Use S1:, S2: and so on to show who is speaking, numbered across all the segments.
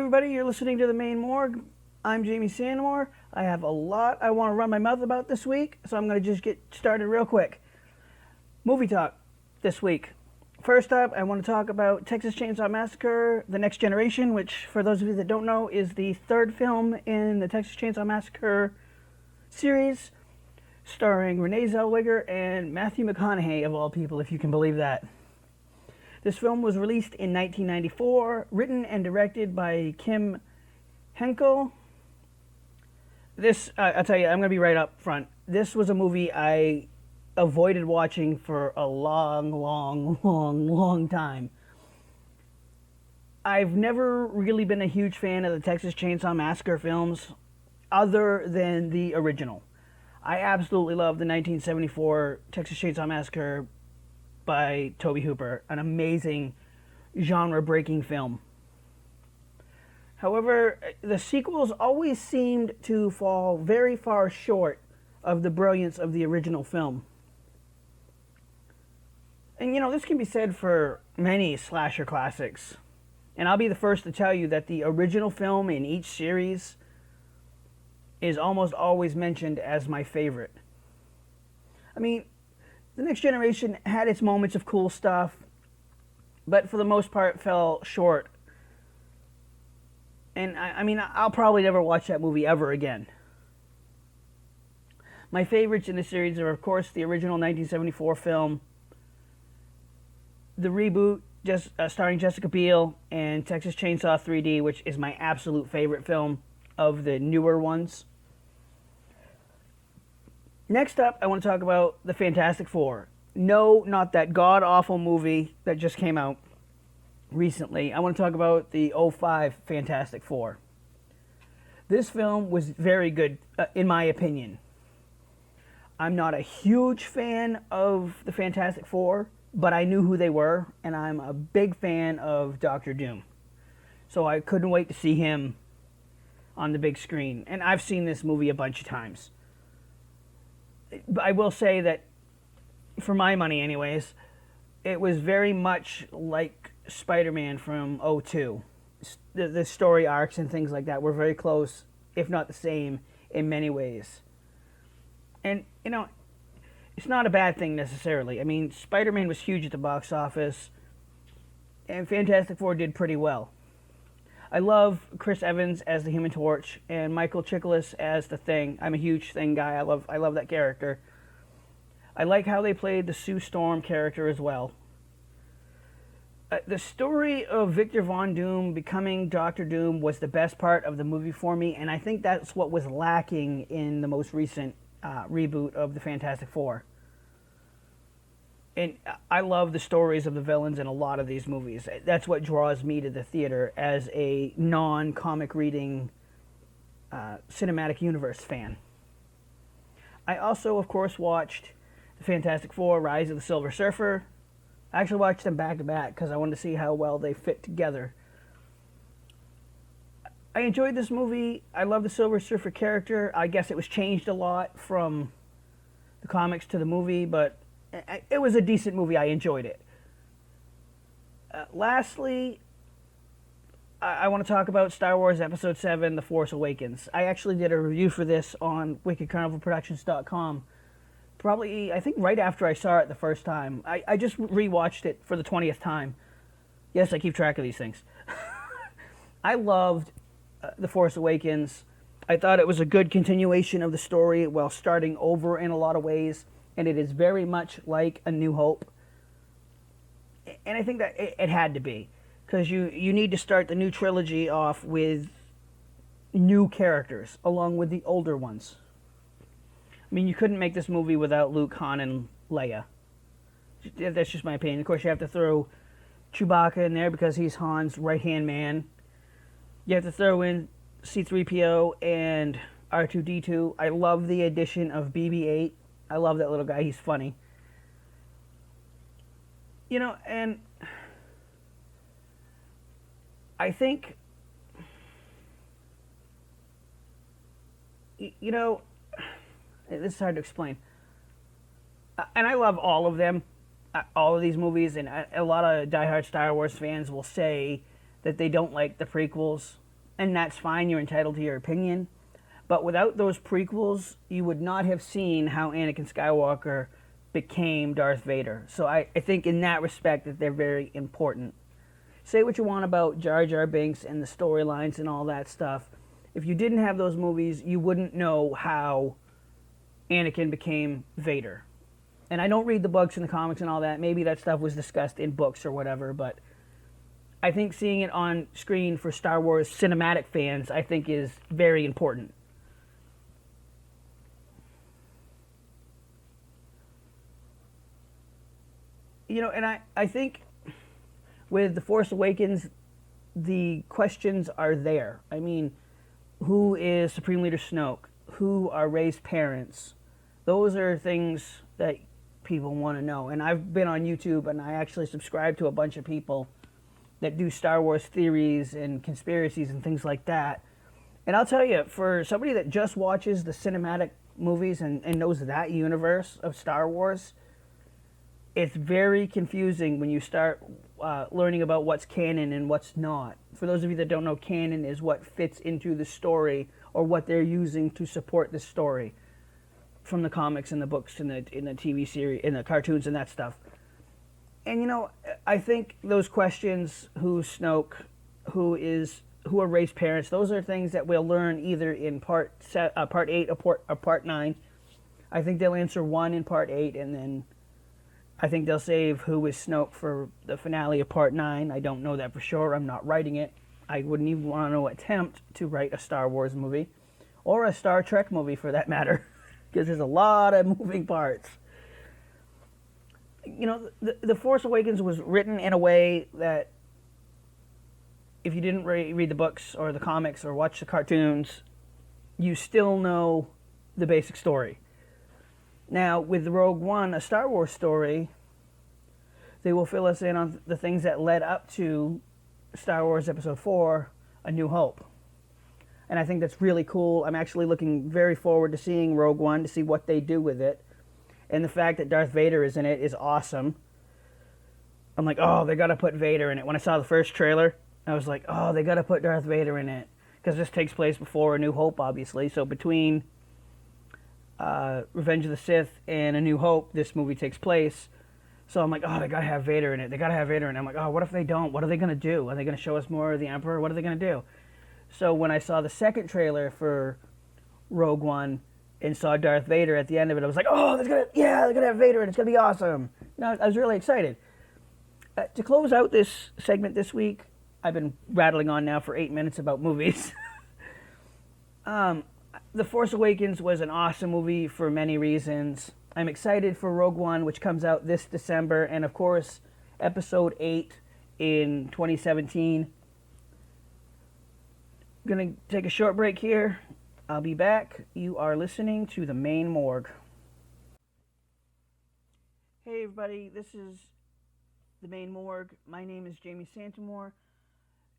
S1: everybody. You're listening to the Maine Morgue. I'm Jamie Sandmore. I have a lot I want to run my mouth about this week, so I'm going to just get started real quick. Movie talk this week. First up, I want to talk about Texas Chainsaw Massacre: The Next Generation, which, for those of you that don't know, is the third film in the Texas Chainsaw Massacre series, starring Renee Zellweger and Matthew McConaughey, of all people, if you can believe that. This film was released in 1994, written and directed by Kim Henkel. I'll tell you, I'm going to be right up front. This was a movie I avoided watching for a long time. I've never really been a huge fan of the Texas Chainsaw Massacre films, other than the original. I absolutely love the 1974 Texas Chainsaw Massacre by Tobe Hooper, an amazing genre-breaking film. However, the sequels always seemed to fall very far short of the brilliance of the original film. And this can be said for many slasher classics. And I'll be the first to tell you that the original film in each series is almost always mentioned as my favorite. I mean, The Next Generation had its moments of cool stuff, but for the most part fell short. And I'll probably never watch that movie ever again. My favorites in the series are, of course, the original 1974 film, the reboot just starring Jessica Biel, and Texas Chainsaw 3D, which is my absolute favorite film of the newer ones. Next up, I want to talk about the Fantastic Four. No, not that god-awful movie that just came out recently. I want to talk about the '05 Fantastic Four. This film was very good, in my opinion. I'm not a huge fan of the Fantastic Four, but I knew who they were, and I'm a big fan of Doctor Doom. So I couldn't wait to see him on the big screen. And I've seen this movie a bunch of times. But I will say that, for my money anyways, it was very much like Spider-Man from '02. The story arcs and things like that were very close, if not the same, in many ways. And, it's not a bad thing necessarily. I mean, Spider-Man was huge at the box office, and Fantastic Four did pretty well. I love Chris Evans as the Human Torch and Michael Chiklis as the Thing. I'm a huge Thing guy. I love that character. I like how they played the Sue Storm character as well. The story of Victor Von Doom becoming Doctor Doom was the best part of the movie for me, and I think that's what was lacking in the most recent reboot of the Fantastic Four. And I love the stories of the villains in a lot of these movies. That's what draws me to the theater as a non-comic reading cinematic universe fan. I also, of course, watched the Fantastic Four: Rise of the Silver Surfer. I actually watched them back to back because I wanted to see how well they fit together. I enjoyed this movie. I love the Silver Surfer character. I guess it was changed a lot from the comics to the movie, but it was a decent movie. I enjoyed it. Lastly, I want to talk about Star Wars Episode 7, The Force Awakens. I actually did a review for this on wickedcarnivalproductions.com. Probably, I think right after I saw it the first time. I just rewatched it for the 20th time. Yes, I keep track of these things. I loved The Force Awakens. I thought it was a good continuation of the story while starting over in a lot of ways. And it is very much like A New Hope. And I think that it had to be. Because you need to start the new trilogy off with new characters, along with the older ones. I mean, you couldn't make this movie without Luke, Han, and Leia. That's just my opinion. Of course, you have to throw Chewbacca in there because he's Han's right-hand man. You have to throw in C-3PO and R2-D2. I love the addition of BB-8. I love that little guy. He's funny. And I think, this is hard to explain. And I love all of them, all of these movies, and a lot of diehard Star Wars fans will say that they don't like the prequels. and that's fine. You're entitled to your opinion. But without those prequels, you would not have seen how Anakin Skywalker became Darth Vader. So I think in that respect that they're very important. Say what you want about Jar Jar Binks and the storylines and all that stuff. If you didn't have those movies, you wouldn't know how Anakin became Vader. And I don't read the books and the comics and all that. Maybe that stuff was discussed in books or whatever, but I think seeing it on screen for Star Wars cinematic fans, I think is very important. You know, and I think with The Force Awakens, the questions are there. I mean, who is Supreme Leader Snoke? Who are Rey's parents? Those are things that people want to know. And I've been on YouTube and I actually subscribe to a bunch of people that do Star Wars theories and conspiracies and things like that. And I'll tell you, for somebody that just watches the cinematic movies and knows that universe of Star Wars, it's very confusing when you start learning about what's canon and what's not. For those of you that don't know, canon is what fits into the story or what they're using to support the story from the comics and the books and in the TV series, in the cartoons and that stuff. And you know, I think those questions, who's Snoke, who are Rey's parents, those are things that we'll learn either in part 8 or part 9. I think they'll answer one in part 8, and then I think they'll save who is Snoke for the finale of part 9. I don't know that for sure. I'm not writing it. I wouldn't even want to attempt to write a Star Wars movie, or a Star Trek movie for that matter, because there's a lot of moving parts. You know, the Force Awakens was written in a way that if you didn't read the books or the comics or watch the cartoons, you still know the basic story. Now, with Rogue One, a Star Wars story, they will fill us in on the things that led up to Star Wars Episode 4, A New Hope. And I think that's really cool. I'm actually looking very forward to seeing Rogue One, to see what they do with it. And the fact that Darth Vader is in it is awesome. I'm like, oh, they got to put Vader in it. When I saw the first trailer, I was like, oh, they got to put Darth Vader in it. Because this takes place before A New Hope, obviously. So between Revenge of the Sith and A New Hope, this movie takes place. So I'm like, oh, they got to have Vader in it. They got to have Vader in it. I'm like, oh, what if they don't? What are they going to do? Are they going to show us more of the Emperor? What are they going to do? So when I saw the second trailer for Rogue One and saw Darth Vader at the end of it, I was like, oh, they're going to have Vader in it. It's going to be awesome. No, I was really excited. To close out this segment this week, I've been rattling on now for 8 minutes about movies. The Force Awakens was an awesome movie for many reasons. I'm excited for Rogue One, which comes out this December, and of course, Episode 8 in 2017. I'm going to take a short break here. I'll be back. You are listening to the Maine Morgue. Hey everybody, this is the Maine Morgue. My name is Jamie Santamore,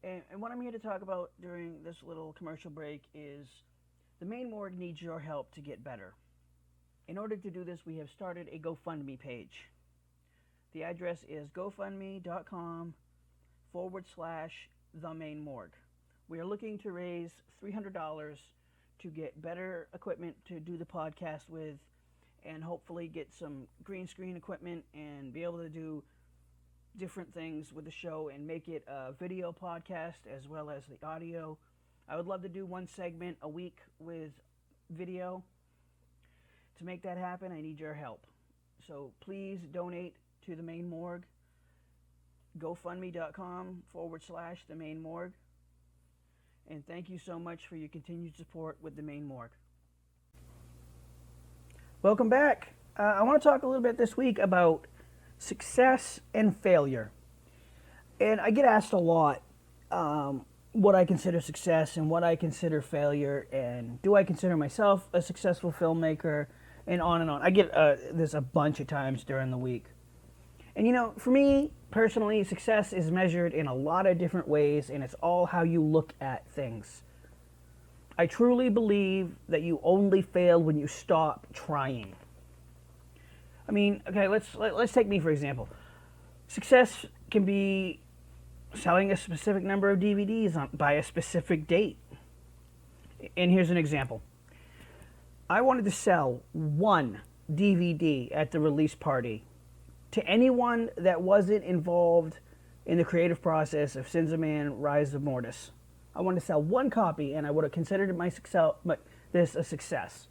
S1: and what I'm here to talk about during this little commercial break is the Maine Morgue needs your help to get better. In order to do this, we have started a GoFundMe page. The address is gofundme.com/The Maine Morgue. We are looking to raise $300 to get better equipment to do the podcast with, and hopefully get some green screen equipment and be able to do different things with the show and make it a video podcast as well as the audio. I would love to do one segment a week with video. To make that happen, I need your help. So please donate to the Maine Morgue. GoFundMe.com/The Maine Morgue. And thank you so much for your continued support with the Maine Morgue. Welcome back. I want to talk a little bit this week about success and failure. And I get asked a lot what I consider success and what I consider failure, and do I consider myself a successful filmmaker, and on and on. I get this a bunch of times during the week. And you know, for me personally, success is measured in a lot of different ways, and it's all how you look at things. I truly believe that you only fail when you stop trying. I mean, okay, let's take me for example. Success can be selling a specific number of DVDs by a specific date. And here's an example. I wanted to sell one DVD at the release party to anyone that wasn't involved in the creative process of Sins of Man, Rise of Mortis. I wanted to sell one copy, and I would have considered this a success.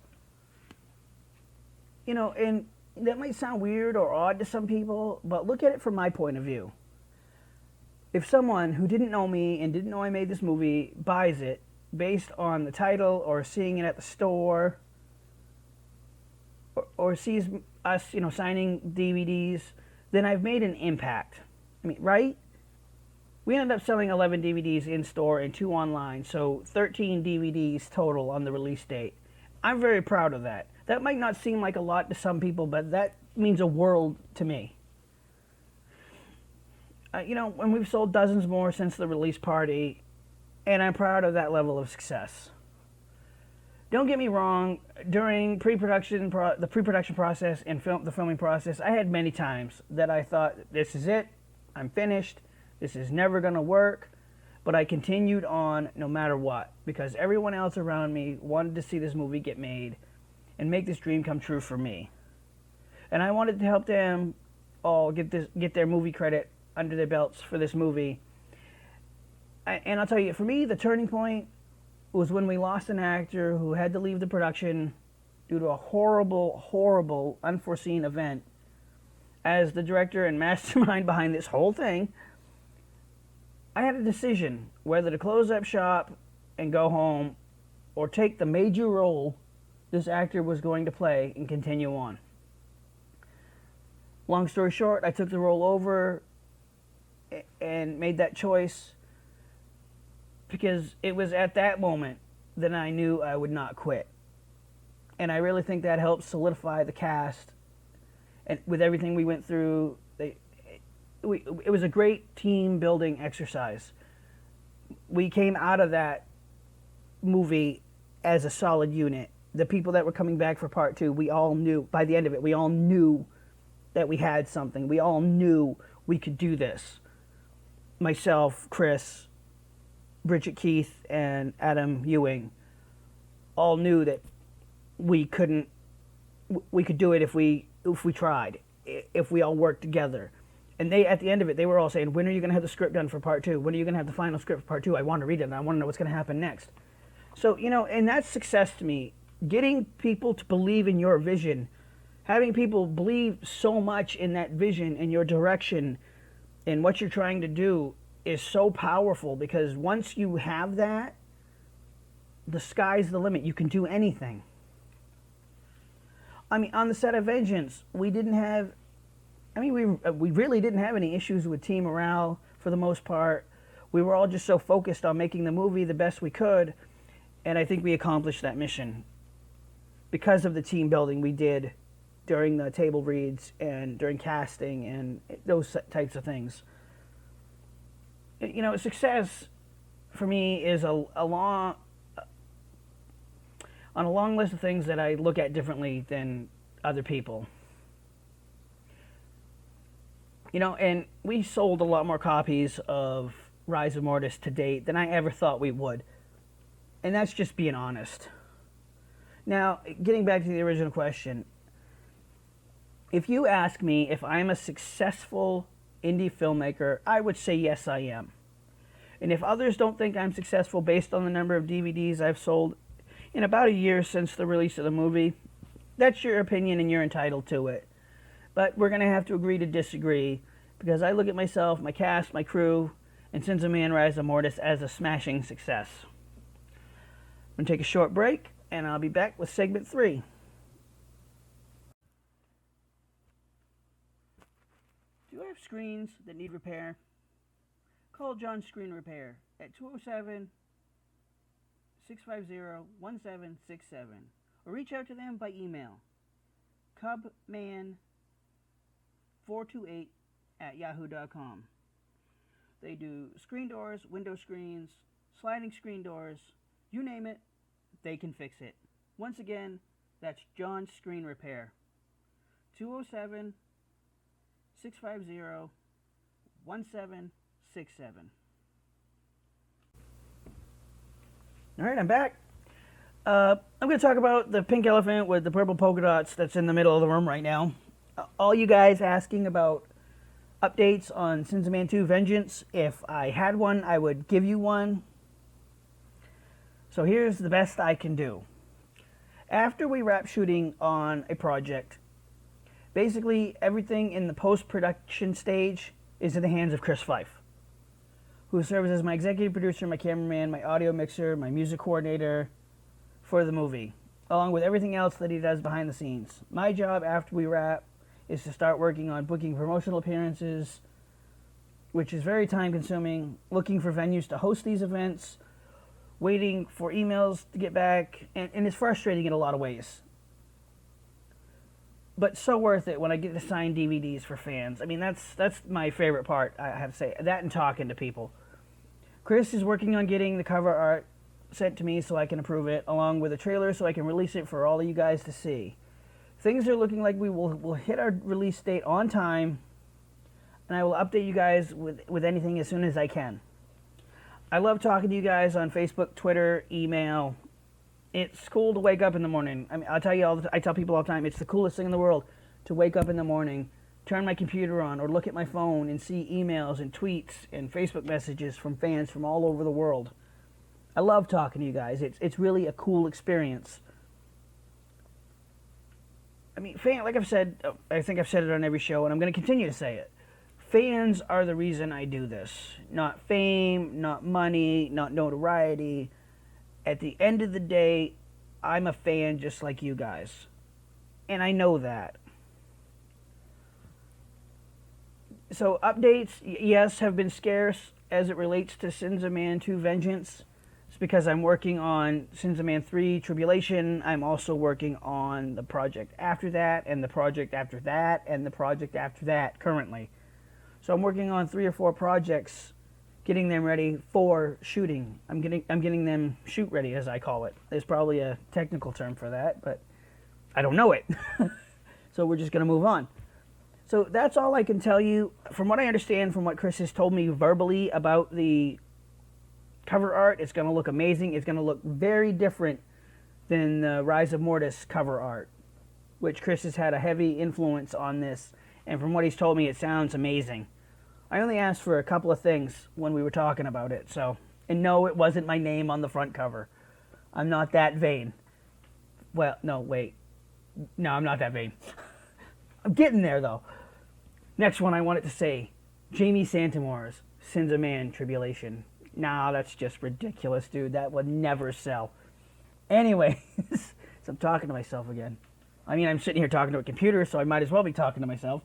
S1: You know, and that might sound weird or odd to some people, but look at it from my point of view. If someone who didn't know me and didn't know I made this movie buys it based on the title or seeing it at the store or sees us, you know, signing DVDs, then I've made an impact. I mean, right? We ended up selling 11 DVDs in store and 2 online, so 13 DVDs total on the release date. I'm very proud of that. That might not seem like a lot to some people, but that means a world to me. You know, and we've sold dozens more since the release party, and I'm proud of that level of success. Don't get me wrong, during the pre-production process and the filming process, I had many times that I thought, this is it, I'm finished, this is never going to work, but I continued on no matter what, because everyone else around me wanted to see this movie get made and make this dream come true for me. And I wanted to help them all get their movie credit under their belts for this movie. And I'll tell you, for me, the turning point was when we lost an actor who had to leave the production due to a horrible, horrible, unforeseen event. As the director and mastermind behind this whole thing, I had a decision whether to close up shop and go home or take the major role this actor was going to play and continue on. Long story short, I took the role over and made that choice because it was at that moment that I knew I would not quit. And I really think that helped solidify the cast. And with everything we went through, it was a great team building exercise. We came out of that movie as a solid unit. The people that were coming back for part 2, we all knew, by the end of it, we all knew that we had something. We all knew we could do this. Myself, Chris, Bridget Keith, and Adam Ewing all knew that we could do it if we tried, if we all worked together. And they, at the end of it, they were all saying, when are you going to have the script done for part 2? When are you going to have the final script for part 2? I want to read it, and I want to know what's going to happen next. So, you know, and that's success to me. Getting people to believe in your vision, having people believe so much in that vision and your direction and what you're trying to do is so powerful, because once you have that, the sky's the limit. You can do anything. I mean, on the set of Vengeance, we really didn't have any issues with team morale for the most part. We were all just so focused on making the movie the best we could, and I think we accomplished that mission because of the team building we did during the table reads and during casting and those types of things. You know, success for me is on a long list of things that I look at differently than other people. You know, and we sold a lot more copies of Rise of Mortis to date than I ever thought we would. And that's just being honest. Now, getting back to the original question, if you ask me if I'm a successful indie filmmaker, I would say yes, I am. And if others don't think I'm successful based on the number of DVDs I've sold in about a year since the release of the movie, that's your opinion and you're entitled to it. But we're going to have to agree to disagree, because I look at myself, my cast, my crew, and Sins of Man, Rise of Mortis as a smashing success. I'm going to take a short break, and I'll be back with segment 3. Do you have screens that need repair? Call John Screen Repair at 207-650-1767 or reach out to them by email, cubman428@yahoo.com. They do screen doors, window screens, sliding screen doors, you name it, they can fix it. Once again, that's John Screen Repair. 207-650-1767. 6-7. All right, I'm back. I'm going to talk about the pink elephant with the purple polka dots that's in the middle of the room right now. All you guys asking about updates on Sins of Man 2 Vengeance. If I had one, I would give you one. So here's the best I can do. After we wrap shooting on a project, basically everything in the post-production stage is in the hands of Chris Fife, who serves as my executive producer, my cameraman, my audio mixer, my music coordinator for the movie, along with everything else that he does behind the scenes. My job after we wrap is to start working on booking promotional appearances, which is very time consuming, looking for venues to host these events, waiting for emails to get back, and it's frustrating in a lot of ways. But so worth it when I get to sign DVDs for fans. I mean, that's my favorite part, I have to say. That and talking to people. Chris is working on getting the cover art sent to me so I can approve it, along with a trailer so I can release it for all of you guys to see. Things are looking like we'll hit our release date on time, and I will update you guys with anything as soon as I can. I love talking to you guys on Facebook, Twitter, email. It's cool to wake up in the morning. I mean, I tell people all the time, it's the coolest thing in the world to wake up in the morning, turn my computer on, or look at my phone and see emails and tweets and Facebook messages from fans from all over the world. I love talking to you guys. It's really a cool experience. I mean, like I've said, I think I've said it on every show, and I'm going to continue to say it. Fans are the reason I do this. Not fame, not money, not notoriety. At the end of the day, I'm a fan just like you guys. And I know that. So updates, yes, have been scarce as it relates to Sins of Man 2 Vengeance. It's because I'm working on Sins of Man 3 Tribulation. I'm also working on the project after that, and the project after that, and the project after that currently. So I'm working on 3 or 4 projects, getting them ready for shooting. I'm getting them shoot ready, as I call it. There's probably a technical term for that, but I don't know it. So we're just going to move on. So that's all I can tell you. From what I understand, from what Chris has told me verbally about the cover art, it's going to look amazing. It's going to look very different than the Rise of Mortis cover art, which Chris has had a heavy influence on this. And from what he's told me, it sounds amazing. I only asked for a couple of things when we were talking about it, so... And no, it wasn't my name on the front cover. I'm not that vain. Well, no, wait. No, I'm not that vain. I'm getting there, though. Next one I wanted to say, Jamie Santimore's Sins of Man Tribulation. Nah, that's just ridiculous, dude. That would never sell. Anyways, so I'm talking to myself again. I mean, I'm sitting here talking to a computer, so I might as well be talking to myself.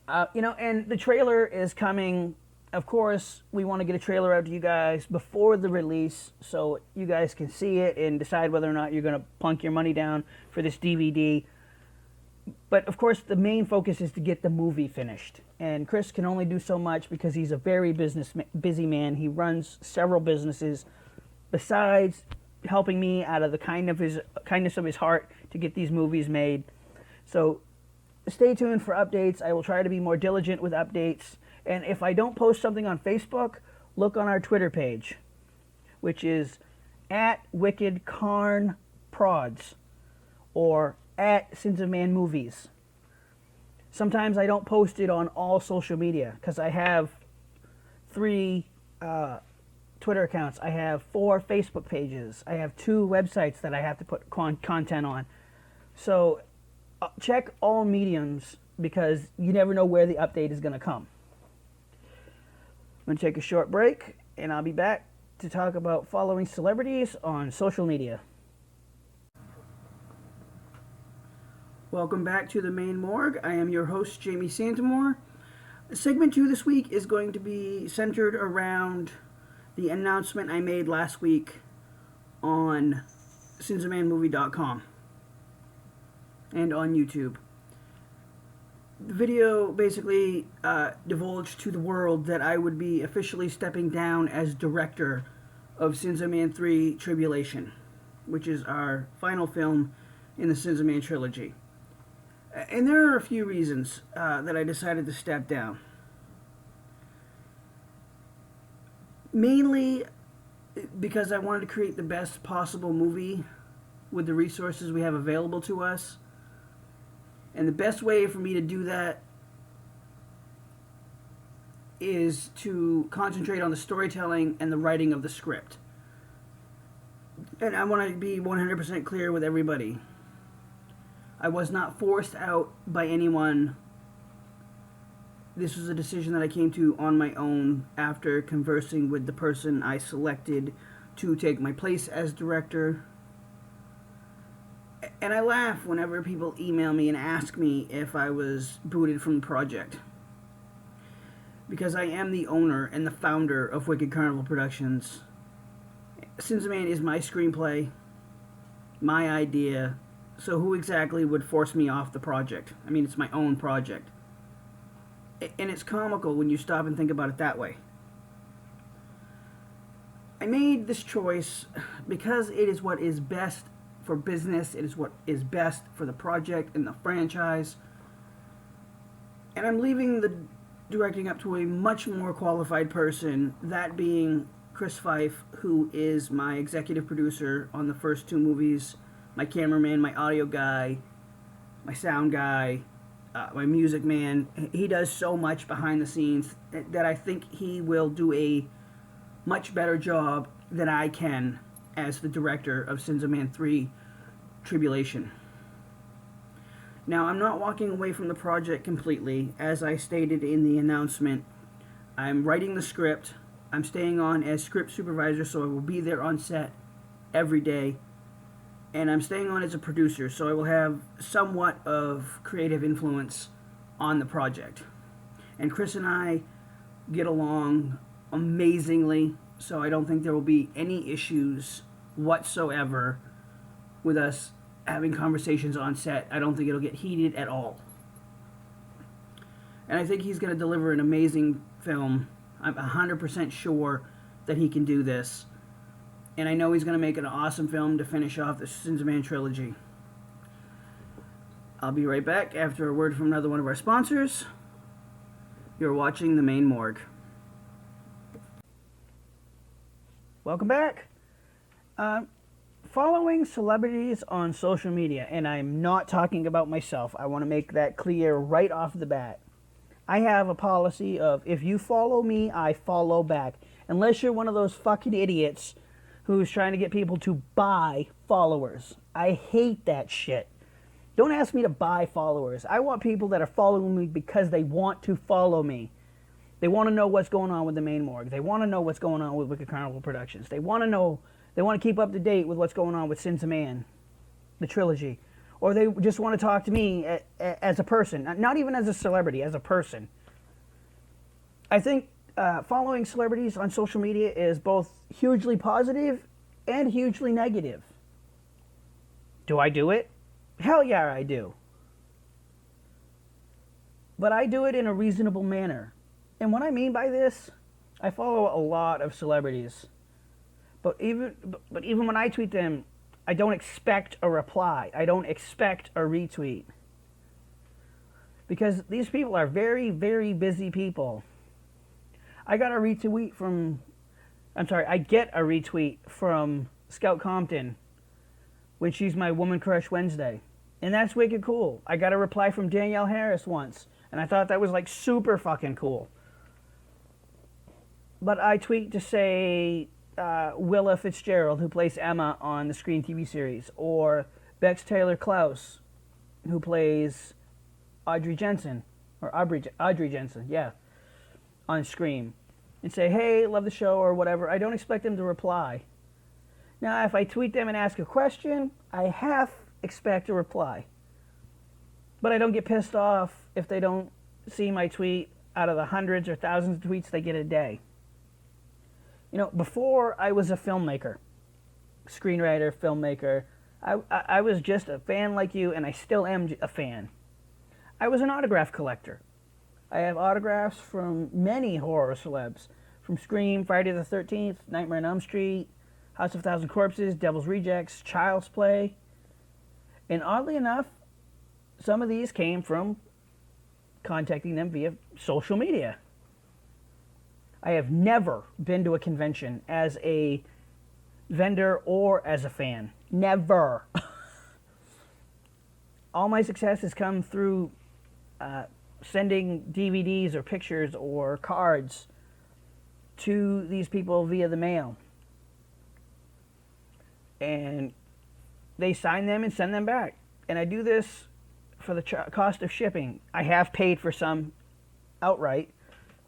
S1: And the trailer is coming. Of course, we want to get a trailer out to you guys before the release so you guys can see it and decide whether or not you're going to plunk your money down for this DVD. But, of course, the main focus is to get the movie finished. And Chris can only do so much because he's a very busy man. He runs several businesses besides helping me out of the kindness of his heart to get these movies made. So stay tuned for updates. I will try to be more diligent with updates. And if I don't post something on Facebook, look on our Twitter page, which is @WickedCarnProds or @SinsOfManMovies. Sometimes I don't post it on all social media because I have 3 Twitter accounts. I have 4 Facebook pages. I have 2 websites that I have to put content on. So check all mediums because you never know where the update is going to come. I'm going to take a short break, and I'll be back to talk about following celebrities on social media. Welcome back to the Maine Morgue. I am your host, Jamie Santimore. Segment 2 this week is going to be centered around the announcement I made last week on sinsofmanmovie.com and on YouTube. The video basically divulged to the world that I would be officially stepping down as director of Sins of Man 3 Tribulation, which is our final film in the Sins of Man trilogy. And there are a few reasons that I decided to step down. Mainly because I wanted to create the best possible movie with the resources we have available to us. And the best way for me to do that is to concentrate on the storytelling and the writing of the script. And I want to be 100% clear with everybody. I was not forced out by anyone. This was a decision that I came to on my own after conversing with the person I selected to take my place as director. And I laugh whenever people email me and ask me if I was booted from the project. Because I am the owner and the founder of Wicked Carnival Productions. Sins of Man is my screenplay, my idea, so who exactly would force me off the project? I mean, it's my own project. And it's comical when you stop and think about it that way. I made this choice because it is what is best for business, it is what is best for the project and the franchise. And I'm leaving the directing up to a much more qualified person, that being Chris Fife, who is my executive producer on the first two movies, my cameraman, my audio guy, my sound guy, my music man. He does so much behind the scenes that I think he will do a much better job than I can as the director of Sins of Man 3 Tribulation. Now, I'm not walking away from the project completely. As I stated in the announcement, I'm writing the script. I'm staying on as script supervisor, so I will be there on set every day. And I'm staying on as a producer, so I will have somewhat of creative influence on the project. And Chris and I get along amazingly, so I don't think there will be any issues whatsoever with us having conversations on set. I don't think it'll get heated at all. And I think he's going to deliver an amazing film. I'm 100% sure that he can do this. And I know he's going to make an awesome film to finish off the Sins of Man trilogy. I'll be right back after a word from another one of our sponsors. You're watching the Maine Morgue. Welcome back. Following celebrities on social media, and I'm not talking about myself. I want to make that clear right off the bat. I have a policy of if you follow me, I follow back. Unless you're one of those fucking idiots who's trying to get people to buy followers. I hate that shit. Don't ask me to buy followers. I want people that are following me because they want to follow me. They want to know what's going on with the Maine Morgue. They want to know what's going on with Wicked Carnival Productions. They want to keep up to date with what's going on with Sins of Man, the trilogy. Or they just want to talk to me as a person, not even as a celebrity, as a person. I think following celebrities on social media is both hugely positive and hugely negative. Do I do it? Hell yeah, I do. But I do it in a reasonable manner. And what I mean by this, I follow a lot of celebrities. But even when I tweet them, I don't expect a reply. I don't expect a retweet. Because these people are very, very busy people. I get a retweet from Scout Compton when she's my Woman Crush Wednesday. And that's wicked cool. I got a reply from Danielle Harris once, and I thought that was like super fucking cool. But I tweet to say Willa Fitzgerald, who plays Emma on the Screen TV series, or Bex Taylor Klaus, who plays Audrey Jensen, yeah, on Scream, and say, hey, love the show, or whatever. I don't expect them to reply. Now, if I tweet them and ask a question, I half expect a reply. But I don't get pissed off if they don't see my tweet out of the hundreds or thousands of tweets they get a day. You know, before I was a filmmaker, screenwriter, filmmaker, I was just a fan like you, and I still am a fan. I was an autograph collector. I have autographs from many horror celebs, from Scream, Friday the 13th, Nightmare on Elm Street, House of a Thousand Corpses, Devil's Rejects, Child's Play. And oddly enough, some of these came from contacting them via social media. I have never been to a convention as a vendor or as a fan. Never. All my success has come through sending DVDs or pictures or cards to these people via the mail. And they sign them and send them back. And I do this for the cost of shipping. I have paid for some outright,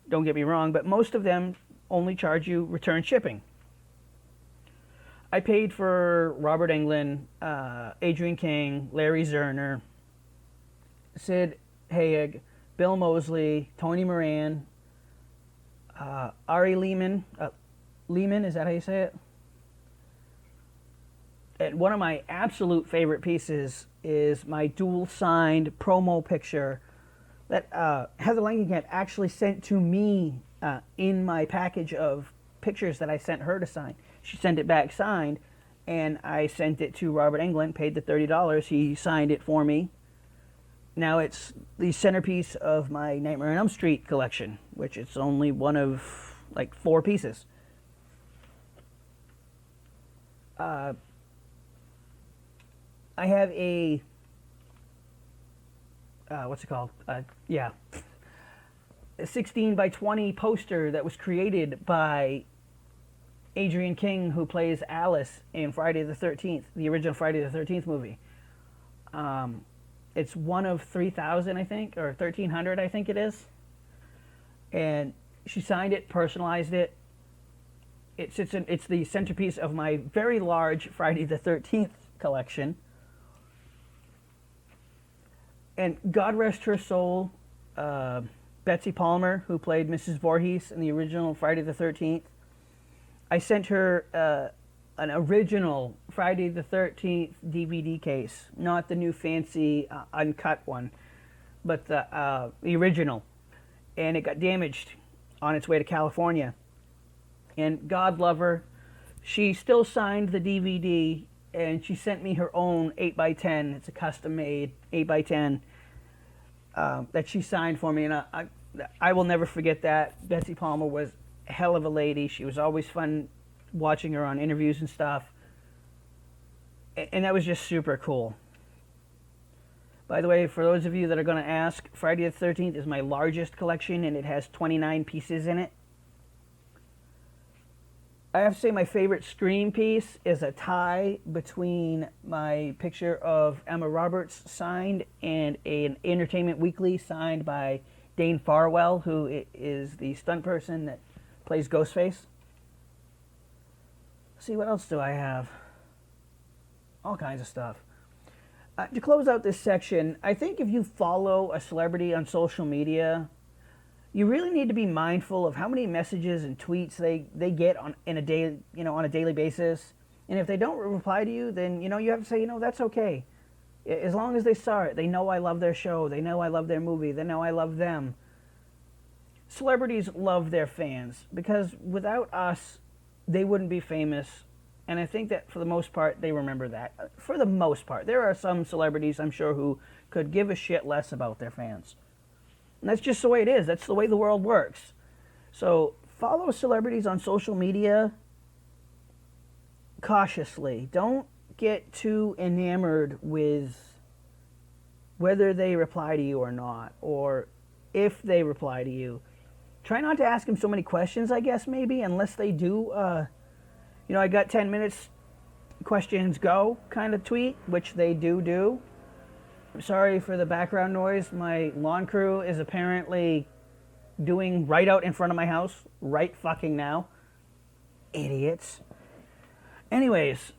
S1: don't get me wrong, but most of them only charge you return shipping. I paid for Robert Englund, Adrian King, Larry Zerner, Sid Haig, Bill Moseley, Tony Moran, Ari Lehman. Lehman, is that how you say it? And one of my absolute favorite pieces is my dual signed promo picture that Heather Langenkamp actually sent to me in my package of pictures that I sent her to sign. She sent it back signed, and I sent it to Robert Englund, paid the $30. He signed it for me. Now it's the centerpiece of my Nightmare on Elm Street collection, which it's only one of like 4 pieces. I have a what's it called? A 16 by 20 poster that was created by Adrian King, who plays Alice in Friday the 13th, the original Friday the 13th movie. It's one of 3,000, I think, or 1,300, I think it is. And she signed it, personalized it. It's the centerpiece of my very large Friday the 13th collection. And God rest her soul, Betsy Palmer, who played Mrs. Voorhees in the original Friday the 13th. I sent her an original Friday the 13th DVD case, not the new fancy uncut one, but the original. And it got damaged on its way to California. And God love her, she still signed the DVD, and she sent me her own 8x10. It's a custom-made 8x10 that she signed for me, and I will never forget that. Betsy Palmer was a hell of a lady. She was always fun watching her on interviews and stuff, and that was just super cool. By the way, for those of you that are going to ask, Friday the 13th is my largest collection, and it has 29 pieces in it. I have to say my favorite Scream piece is a tie between my picture of Emma Roberts signed and an Entertainment Weekly signed by Dane Farwell, who is the stunt person that plays Ghostface. Let's see, what else do I have? All kinds of stuff. To close out this section, I think if you follow a celebrity on social media, you really need to be mindful of how many messages and tweets they get on a daily basis. And if they don't reply to you, then you have to say, that's okay. As long as they saw it, they know I love their show, they know I love their movie, they know I love them. Celebrities love their fans because without us, they wouldn't be famous. And I think that for the most part, they remember that. For the most part. There are some celebrities, I'm sure, who could give a shit less about their fans. And that's just the way it is. That's the way the world works. So follow celebrities on social media cautiously. Don't get too enamored with whether they reply to you or not, or if they reply to you. Try not to ask them so many questions, I guess, maybe, unless they do, I got 10 minutes, questions go kind of tweet, which they do. I'm sorry for the background noise. My lawn crew is apparently doing right out in front of my house right fucking now. Idiots. Anyways,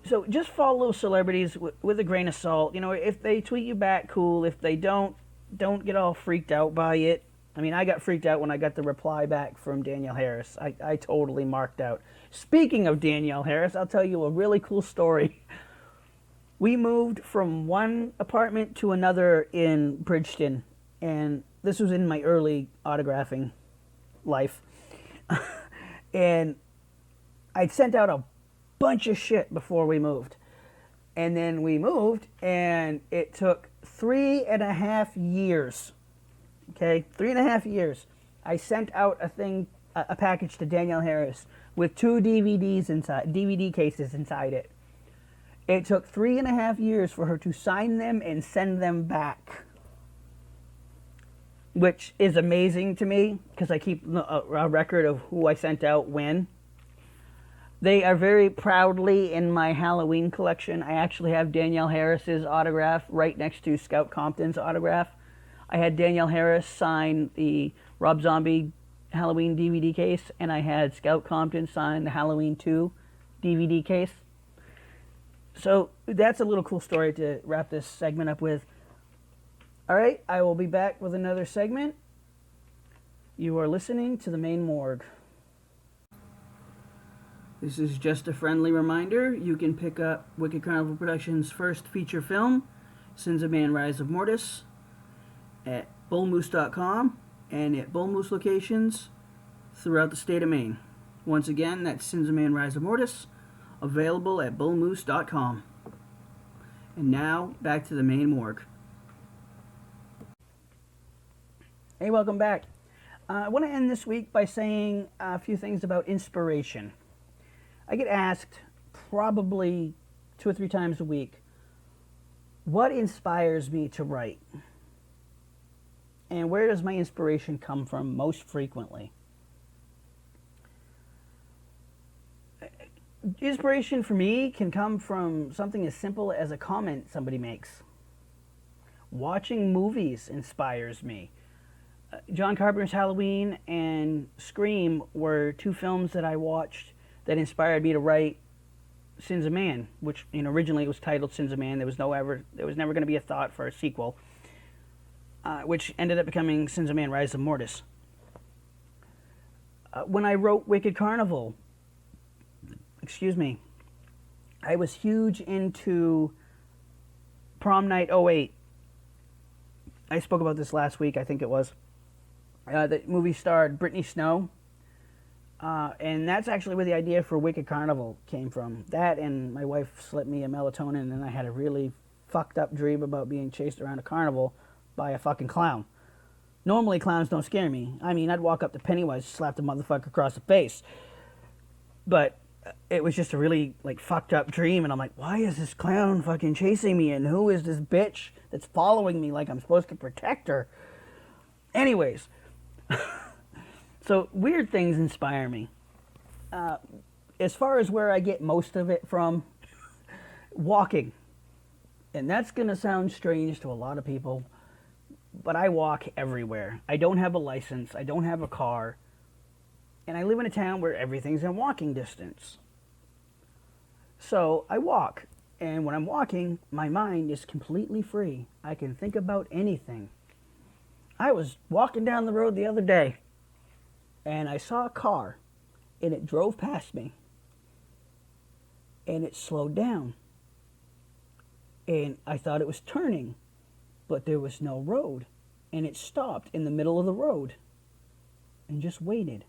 S1: so just follow celebrities with a grain of salt. If they tweet you back, cool. If they don't get all freaked out by it. I mean, I got freaked out when I got the reply back from Danielle Harris. I totally marked out. Speaking of Danielle Harris, I'll tell you a really cool story. We moved from one apartment to another in Bridgeton, and this was in my early autographing life. And I'd sent out a bunch of shit before we moved. And then we moved, and it took 3.5 years. Okay, 3.5 years. I sent out a a package to Danielle Harris with 2 DVDs inside, DVD cases inside it. It took 3.5 years for her to sign them and send them back, which is amazing to me because I keep a record of who I sent out when. They are very proudly in my Halloween collection. I actually have Danielle Harris's autograph right next to Scout Compton's autograph. I had Danielle Harris sign the Rob Zombie Halloween DVD case, and I had Scout Compton sign the Halloween 2 DVD case. So that's a little cool story to wrap this segment up with. All right, I will be back with another segment. You are listening to the Maine Morgue. This is just a friendly reminder. You can pick up Wicked Carnival Productions' first feature film, Sins of Man, Rise of Mortis, at bullmoose.com and at Bull Moose locations throughout the state of Maine. Once again, that's Sins of Man, Rise of Mortis, available at bullmoose.com. And now, back to the Maine Morgue. Hey, welcome back. I want to end this week by saying a few things about inspiration. I get asked probably 2 or 3 times a week, what inspires me to write? And where does my inspiration come from most frequently? Inspiration for me can come from something as simple as a comment somebody makes. Watching movies inspires me. John Carpenter's Halloween and Scream were 2 films that I watched that inspired me to write Sins of Man, which originally it was titled Sins of Man. There was never going to be a thought for a sequel, which ended up becoming Sins of Man, Rise of Mortis. When I wrote Wicked Carnival, I was huge into Prom Night '08. I spoke about this last week, I think it was. The movie starred Brittany Snow. And that's actually where the idea for Wicked Carnival came from. That, and my wife slipped me a melatonin, and I had a really fucked up dream about being chased around a carnival by a fucking clown. Normally, clowns don't scare me. I mean, I'd walk up to Pennywise, slap the motherfucker across the face. But it was just a really, fucked up dream, and I'm like, why is this clown fucking chasing me, and who is this bitch that's following me like I'm supposed to protect her? Anyways... So, weird things inspire me. As far as where I get most of it from, walking. And that's going to sound strange to a lot of people, but I walk everywhere. I don't have a license. I don't have a car. And I live in a town where everything's in walking distance. So, I walk. And when I'm walking, my mind is completely free. I can think about anything. I was walking down the road the other day, and I saw a car, and it drove past me, and it slowed down, and I thought it was turning, but there was no road, and it stopped in the middle of the road, and just waited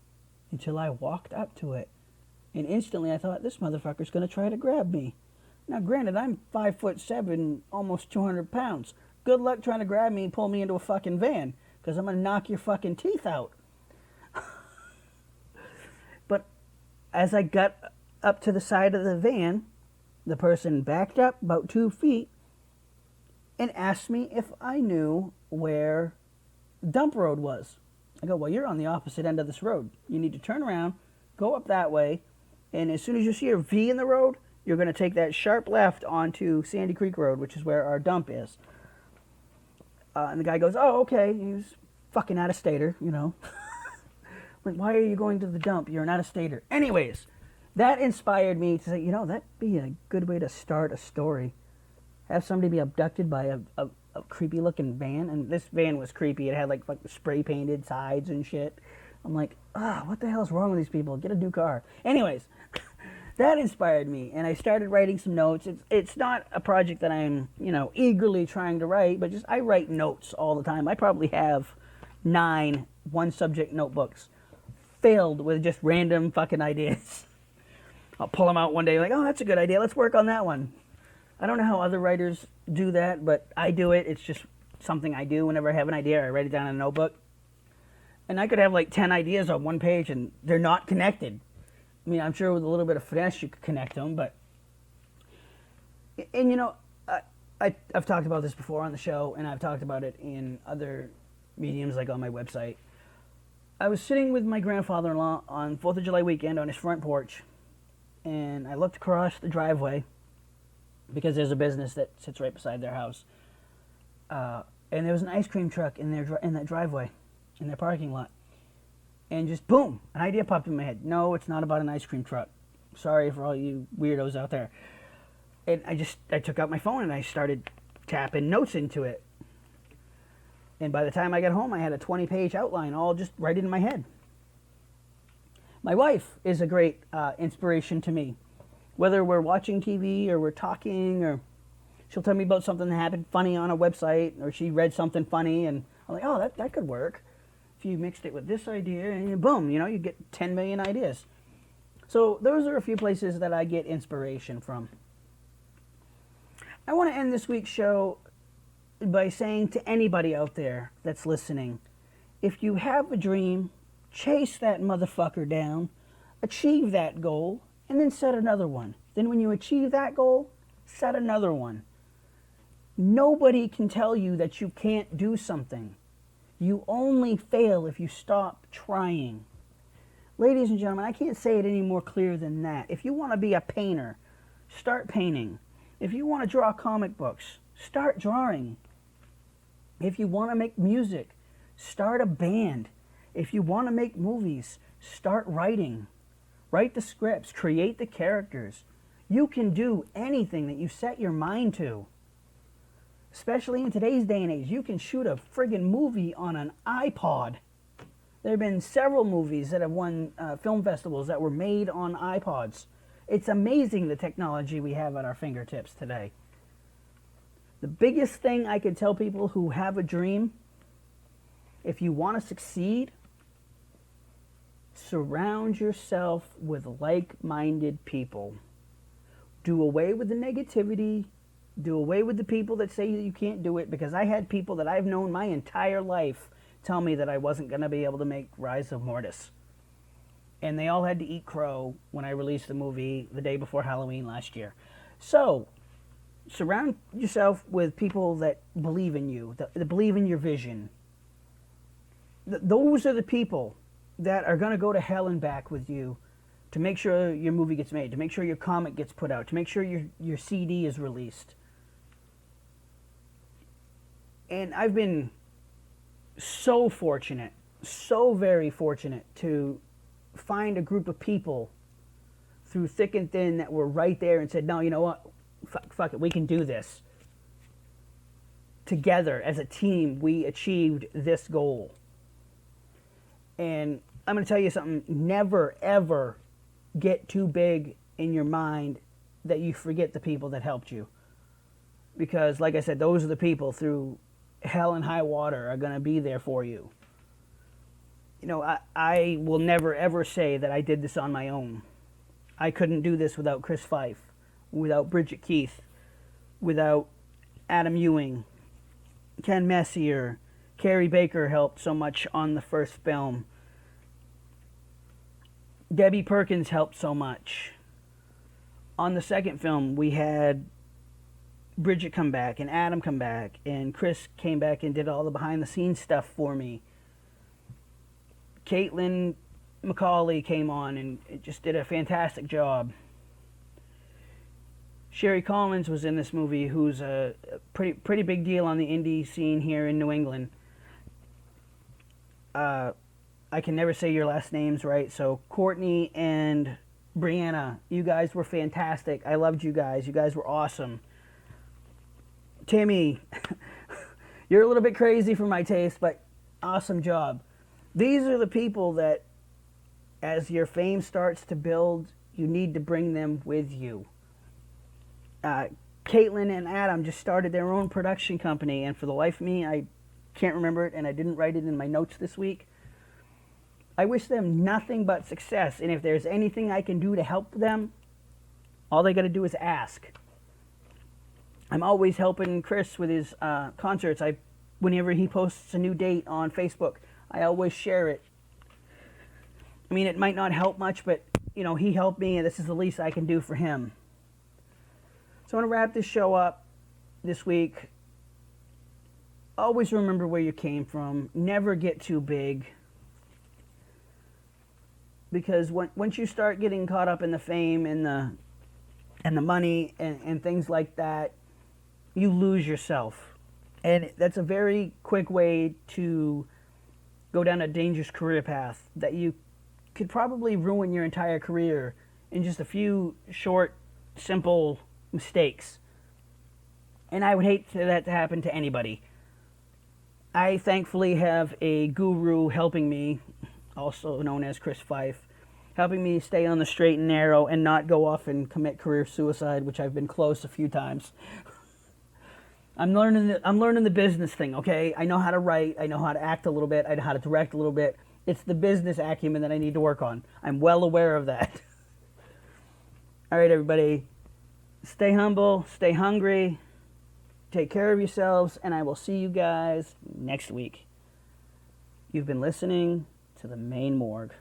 S1: until I walked up to it, and instantly I thought, this motherfucker's going to try to grab me. Now, granted, I'm 5'7", almost 200 pounds. Good luck trying to grab me and pull me into a fucking van, because I'm going to knock your fucking teeth out. But as I got up to the side of the van, the person backed up about 2 feet and asked me if I knew where Dump Road was. I go, well, you're on the opposite end of this road. You need to turn around, go up that way, and as soon as you see a V in the road, you're going to take that sharp left onto Sandy Creek Road, which is where our dump is. And the guy goes, oh, okay. He's fucking out-of-stater, Like, why are you going to the dump? You're an out-of-stater. Anyways, that inspired me to say, that'd be a good way to start a story. Have somebody be abducted by a creepy-looking van. And this van was creepy. It had, like spray-painted sides and shit. I'm like, what the hell's wrong with these people? Get a new car. Anyways, that inspired me. And I started writing some notes. It's not a project that I'm, eagerly trying to write, but just I write notes all the time. I probably have 9 one-subject notebooks filled with just random fucking ideas. I'll pull them out one day like, oh, that's a good idea. Let's work on that one. I don't know how other writers do that, but I do it. It's just something I do whenever I have an idea. I write it down in a notebook. And I could have like 10 ideas on one page and they're not connected. I mean, I'm sure with a little bit of finesse you could connect them, but... And you know, I've talked about this before on the show, and I've talked about it in other mediums, like on my website. I was sitting with my grandfather-in-law on 4th of July weekend on his front porch, and I looked across the driveway, because there's a business that sits right beside their house. And there was an ice cream truck in that driveway, in their parking lot. And just boom, an idea popped in my head. No, it's not about an ice cream truck. Sorry for all you weirdos out there. And I took out my phone and I started tapping notes into it. And by the time I got home, I had a 20-page outline all just right in my head. My wife is a great inspiration to me. Whether we're watching TV or we're talking, or she'll tell me about something that happened funny on a website, or she read something funny, and I'm like, oh, that could work. If you mixed it with this idea, and boom, you get 10 million ideas. So those are a few places that I get inspiration from. I want to end this week's show by saying to anybody out there that's listening, if you have a dream, chase that motherfucker down, achieve that goal, and then set another one. Then when you achieve that goal, set another one. Nobody can tell you that you can't do something. You only fail if you stop trying. Ladies and gentlemen, I can't say it any more clear than that. If you want to be a painter, start painting. If you want to draw comic books, start drawing. If you want to make music, start a band. If you want to make movies, start writing. Write the scripts, create the characters. You can do anything that you set your mind to. Especially in today's day and age, you can shoot a friggin' movie on an iPod. There have been several movies that have won film festivals that were made on iPods. It's amazing the technology we have at our fingertips today. The biggest thing I can tell people who have a dream, if you want to succeed, surround yourself with like-minded people. Do away with the negativity. Do away with the people that say that you can't do it, because I had people that I've known my entire life tell me that I wasn't going to be able to make Rise of Mortis. And they all had to eat crow when I released the movie the day before Halloween last year. So, surround yourself with people that believe in you, that believe in your vision. Those are the people that are going to go to hell and back with you to make sure your movie gets made, to make sure your comic gets put out, to make sure your CD is released. And I've been so fortunate, so very fortunate to find a group of people through thick and thin that were right there and said, no, you know what, fuck it, we can do this. Together, as a team, we achieved this goal. And I'm going to tell you something, never, ever get too big in your mind that you forget the people that helped you. Because, like I said, those are the people through hell and high water are going to be there for you. You know, I will never, ever say that I did this on my own. I couldn't do this without Chris Fife, without Bridget Keith, without Adam Ewing, Ken Messier. Carrie Baker helped so much on the first film. Debbie Perkins helped so much. On the second film, we had Bridget come back and Adam come back, and Chris came back and did all the behind-the-scenes stuff for me. Caitlin McCauley came on and just did a fantastic job. Sherry Collins was in this movie, who's a pretty big deal on the indie scene here in New England. I can never say your last names right, so Courtney and Brianna, you guys were fantastic. I loved you guys. You guys were awesome. Timmy, you're a little bit crazy for my taste, but awesome job. These are the people that, as your fame starts to build, you need to bring them with you. Caitlin and Adam just started their own production company, and for the life of me, I can't remember it, and I didn't write it in my notes this week. I wish them nothing but success, and if there's anything I can do to help them, all they got to do is ask. I'm always helping Chris with his concerts. Whenever he posts a new date on Facebook, I always share it. I mean, it might not help much, but, you know, he helped me, and this is the least I can do for him. So I'm going to wrap this show up this week. Always remember where you came from. Never get too big. Because once you start getting caught up in the fame and the money and things like that, you lose yourself. And that's a very quick way to go down a dangerous career path that you could probably ruin your entire career in just a few short, simple mistakes. And I would hate for that to happen to anybody. I thankfully have a guru helping me, also known as Chris Fife, helping me stay on the straight and narrow and not go off and commit career suicide, which I've been close a few times. I'm learning the business thing, okay? I know how to write, I know how to act a little bit, I know how to direct a little bit. It's the business acumen that I need to work on. I'm well aware of that. All right, everybody. Stay humble, stay hungry, take care of yourselves, and I will see you guys next week. You've been listening to the Maine Morgue.